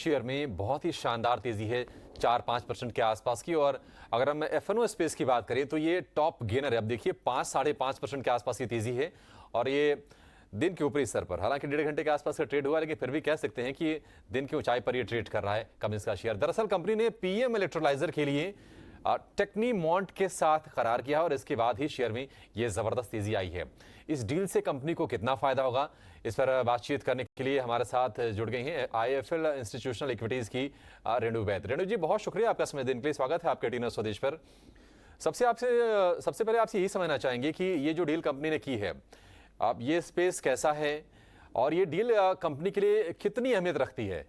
Share में बहुत ही शानदार तेजी है, 4-5% के आसपास की। और अगर हम F&O स्पेस की बात करें तो ये टॉप गेनर है। अब देखिए 5-5.5% के आसपास की तेजी है और ये दिन के ऊपरी स्तर पर, हालांकि 1.5 घंटे के आसपास का ट्रेड हुआ, लेकिन फिर भी कह सकते हैं कि दिन की ऊंचाई पर ये ट्रेड कर रहा है कमिंस का शेयर। दरअसल कंपनी ने पीएम इलेक्ट्रोलाइजर के लिए टेक्नीमॉन्ट के साथ करार किया और इसके बाद ही शेयर में ये जबरदस्त तेजी आई है। इस डील से कंपनी को कितना फायदा होगा, इस पर बातचीत करने के लिए हमारे साथ जुड़ गई हैं IIFL इंस्टीट्यूशनल इक्विटीज की रेणु वैद। रेणु जी, बहुत शुक्रिया आपका समय देने के लिए। स्वागत है आपके टीनर स्वदेश पर। सबसे पहले आपसे यही समझना चाहेंगे कि ये जो डील कंपनी ने की है, अब ये स्पेस कैसा है और ये डील कंपनी के लिए कितनी अहमियत रखती है?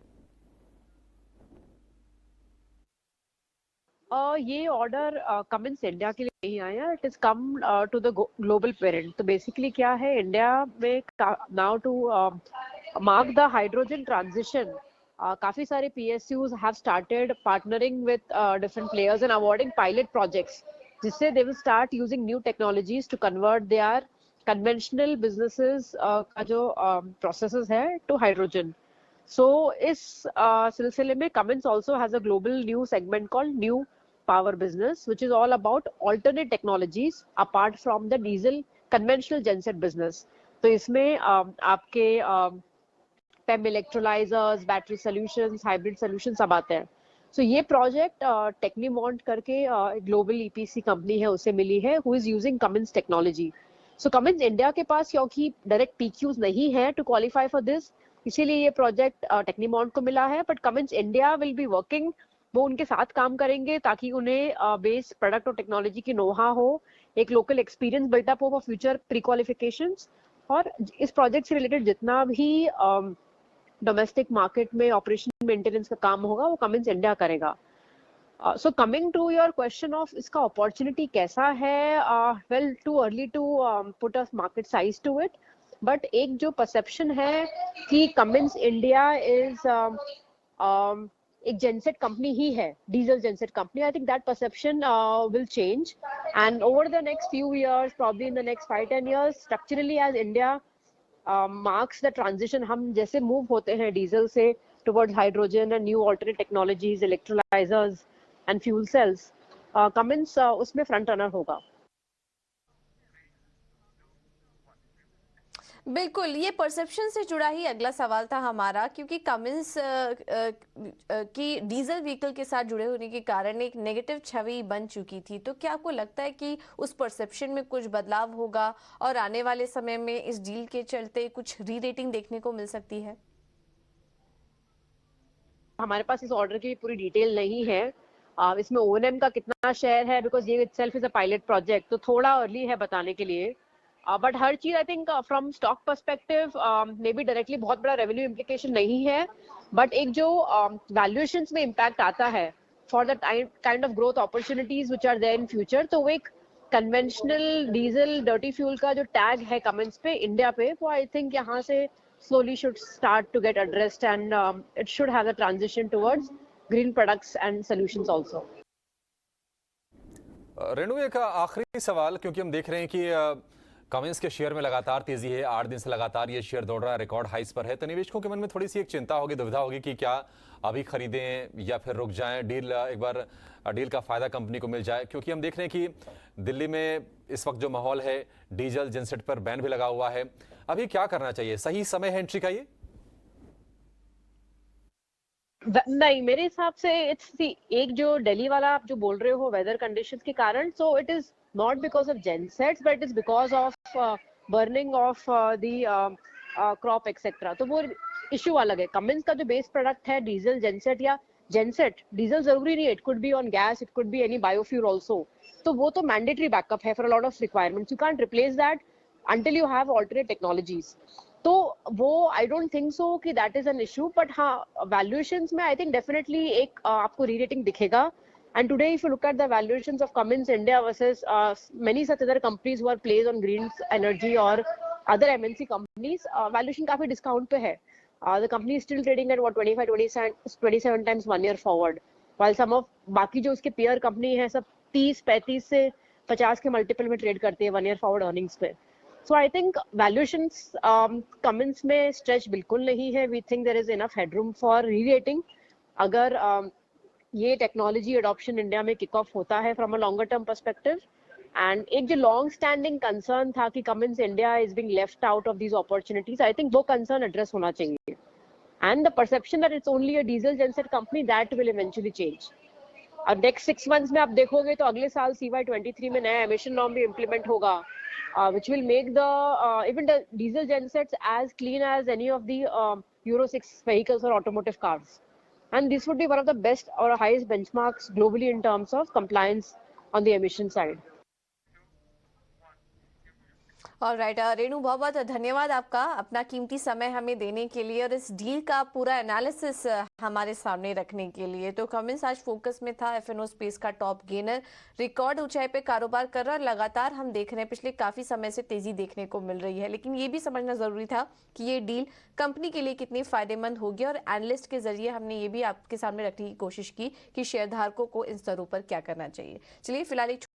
ये ऑर्डर कमिंस इंडिया के लिए नहीं आया, it is come to the global parent. तो बेसिकली क्या है, इंडिया में now to mark the hydrogen transition, काफी सारे PSUs have started partnering with different players and awarding pilot projects, जिससे they will start using new technologies to convert their conventional businesses का जो processes है to hydrogen. So, इस सिलसिले में Cummins also has a global new segment called New Power Business, which is all about alternate technologies apart from the diesel conventional genset business. तो इसमें आपके PEM electrolyzers, battery solutions, hybrid solutions सब आते हैं। So ये project टेक्नीमॉन्ट करके global EPC company है, उसे मिली है, who is using Cummins technology. So Cummins India के पास क्योंकि डायरेक्ट PQs नहीं है to qualify for this, इसीलिए ये प्रोजेक्ट टेक्नीमॉन्ट को मिला है। But Cummins India will be working, वो उनके साथ काम करेंगे ताकि उन्हें बेस प्रोडक्ट और टेक्नोलॉजी की नोहा हो, एक लोकल एक्सपीरियंस बिल्टअप हो फॉर फ्यूचर प्री क्वालिफिकेशंस। और इस प्रोजेक्ट से रिलेटेड जितना भी डोमेस्टिक मार्केट में ऑपरेशन मेंटेनेंस का काम होगा वो कमिंस इंडिया करेगा। So coming to your question of इसका opportunity कैसा है, well too early to put a market size to it, but एक जो perception है कि Cummins India is एक genset company ही है, diesel genset company. I think that perception will change, and over the next few years, probably in the next 5-10 years, structurally as India marks the transition, हम जैसे move होते हैं diesel से towards hydrogen and new alternate technologies, electrolyzers and fuel cells, Cummins उसमें front runner होगा। बिल्कुल, ये perception से जुड़ा ही अगला सवाल था हमारा, क्योंकि कमिंस की डीजल व्हीकल के साथ जुड़े होने के कारण एक नेगेटिव छवि बन चुकी थी। तो क्या आपको लगता है कि उस परसेप्शन में कुछ बदलाव होगा और आने वाले समय में इस डील के चलते कुछ री रेटिंग देखने को मिल सकती है? हमारे पास इस ऑर्डर की पूरी डिटेल नहीं है, इसमें O&M का कितना शेयर है, बिकॉज ये itself is a pilot project, तो थोड़ा अर्ली है बताने के लिए। बट हर चीज I think from stock perspective may be directly बहुत बड़ा रेवेन्यू इम्प्लीकेशन नहीं है, बट एक जो वैल्यूएशंस में इम्पैक्ट आता है for the kind of growth opportunities which are there in future, तो वो एक कन्वेंशनल डीजल डर्टी फ्यूल का जो टैग है कमेंट्स पे इंडिया पे, वो आई थिंक यहाँ से slowly should start to get addressed, and it should have a transition towards green products and solutions also. Renu, एक आखिरी सवाल, क्योंकि हम देख रहे हैं कि कमिंस के शेयर में लगातार तेजी है, 8 दिन से लगातार ये शेयर दौड़ रहा है, रिकॉर्ड हाइस पर है। तो निवेशकों के मन में थोड़ी सी एक चिंता होगी, दुविधा होगी कि क्या अभी खरीदें या फिर रुक जाएं, डील एक बार डील का फायदा कंपनी को मिल जाए, क्योंकि हम देख रहे हैं कि दिल्ली में इस वक्त जो माहौल है, डीजल जेनसेट पर बैन भी लगा हुआ है। अभी क्या करना चाहिए, सही समय है एंट्री का ये? नहीं, मेरे हिसाब से इट्स एक जो दिल्ली वाला आप जो बोल रहे हो वेदर कंडीशंस के कारण, so it is not because of gensets but it is because of burning of the crop etcetera, तो वो इश्यू अलग है। कमिंस का जो बेस प्रोडक्ट है डीजल जेनसेट या जेनसेट, डीजल जरूरी नहीं है, it could be on gas, it could be any biofuel also, तो वो तो मैंडेटरी बैकअप है for a lot of requirements, you can't replace that until you have alternate technologies. तो वो आई डोंट थिंक सो कि that is an issue, but हाँ valuations में I think definitely एक आपको री रेटिंग दिखेगा। And today if you look at the valuations of Cummins India versus many such other companies who are plays on green energy और other MNC companies, valuation काफी discount पे है। The company is still trading at what 25-27 times 1 year forward, while some of बाकी जो उसके peer company है सब 30-35 से 50 के मल्टीपल में ट्रेड करते हैं 1 year forward earnings पे। So I think valuations Cummins में stretch बिल्कुल नहीं है. We think there is enough headroom for re-rating. अगर ये टेक्नोलॉजी अडॉप्शन इंडिया में किक ऑफ होता है from a longer term perspective, and एक जो लॉन्ग स्टैंडिंग कंसर्न था कि Cummins India is being left out of these opportunities, I think वो कंसर्न एड्रेस होना चाहिए, and the perception that it's only a diesel genset company, that will eventually change. और next 6 months में आप देखोगे तो अगले साल CY23 में नया एमिशन नॉर्म भी इम्प्लीमेंट होगा, which will make the even the diesel gensets as clean as any of the Euro 6 vehicles or automotive cars. And this would be one of the best or highest benchmarks globally in terms of compliance on the emission side. Alright Renu, बहुत बहुत धन्यवाद आपका अपना कीमती समय हमें देने के लिए और इस डील का पूरा एनालिसिस हमारे सामने रखने के लिए। तो कमिंस आज फोकस में था, F&O स्पेस का टॉप गेनर, रिकॉर्ड ऊंचाई पे कारोबार कर रहा है। लगातार हम देख रहे हैं पिछले काफी समय से तेजी देखने को मिल रही है, लेकिन ये भी समझना जरूरी था कि ये डील कंपनी के लिए कितनी फायदेमंद होगी, और एनालिस्ट के जरिए हमने ये भी आपके सामने रखने की कोशिश की कि शेयरधारकों को इन स्तरों पर क्या करना चाहिए। चलिए फिलहाल